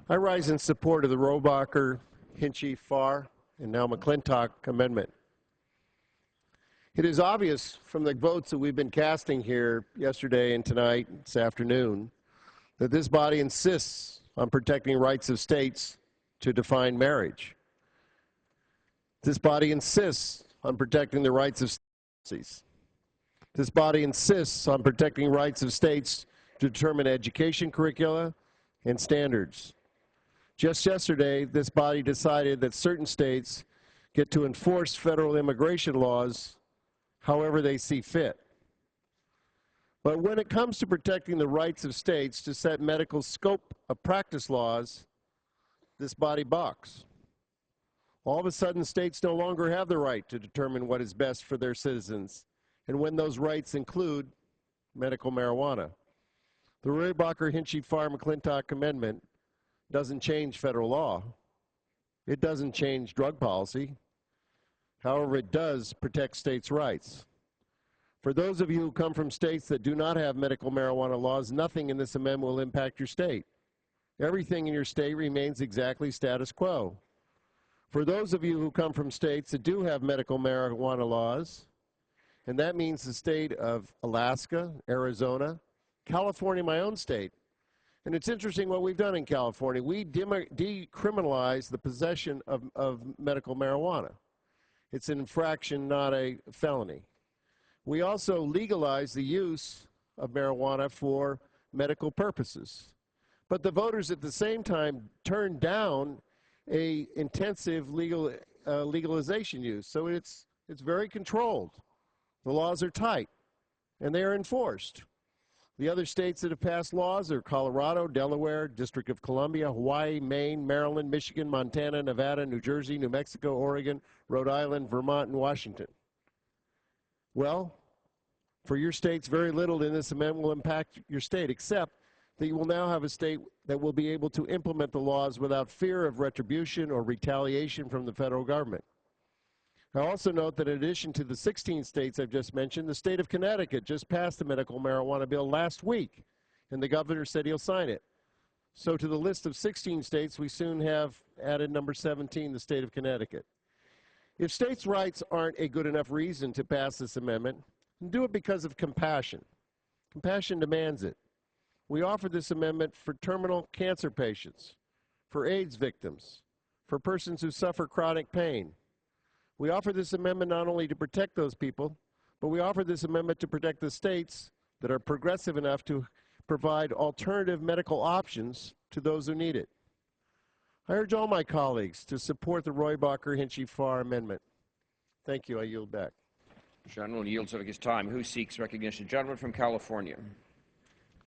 I rise in support of the Rohrabacher, Hinchey, Farr, and now McClintock Amendment. It is obvious from the votes that we've been casting here yesterday and tonight, this afternoon, that this body insists on protecting rights of states to define marriage. This body insists on protecting the rights of states. This body insists on protecting rights of states to determine education curricula and standards. Just yesterday, this body decided that certain states get to enforce federal immigration laws however they see fit. But when it comes to protecting the rights of states to set medical scope of practice laws, this body balks. All of a sudden, states no longer have the right to determine what is best for their citizens, and when those rights include medical marijuana. The Rohrabacher, Hinchey, Farr, McClintock Amendment doesn't change federal law. It doesn't change drug policy. However, it does protect states' rights. For those of you who come from states that do not have medical marijuana laws, nothing in this amendment will impact your state. Everything in your state remains exactly status quo. For those of you who come from states that do have medical marijuana laws, and that means the state of Alaska, Arizona, California, my own state. And it's interesting what we've done in California. We decriminalized the possession of medical marijuana. It's an infraction, not a felony. We also legalized the use of marijuana for medical purposes. But the voters at the same time turned down a intensive legalization use. So it's very controlled. The laws are tight, and they are enforced. The other states that have passed laws are Colorado, Delaware, District of Columbia, Hawaii, Maine, Maryland, Michigan, Montana, Nevada, New Jersey, New Mexico, Oregon, Rhode Island, Vermont, and Washington. Well, for your states, very little in this amendment will impact your state, except that you will now have a state that will be able to implement the laws without fear of retribution or retaliation from the federal government. I also note that in addition to the 16 states I've just mentioned, the state of Connecticut just passed the medical marijuana bill last week, and the governor said he'll sign it. So to the list of 16 states, we soon have added number 17, the state of Connecticut. If states' rights aren't a good enough reason to pass this amendment, do it because of compassion. Compassion demands it. We offer this amendment for terminal cancer patients, for AIDS victims, for persons who suffer chronic pain. We offer this amendment not only to protect those people, but we offer this amendment to protect the states that are progressive enough to provide alternative medical options to those who need it. I urge all my colleagues to support the Rohrabacher, Hinchey, Farr Amendment. Thank you. I yield back. The gentleman yields of his time. Who seeks recognition? Gentleman from California.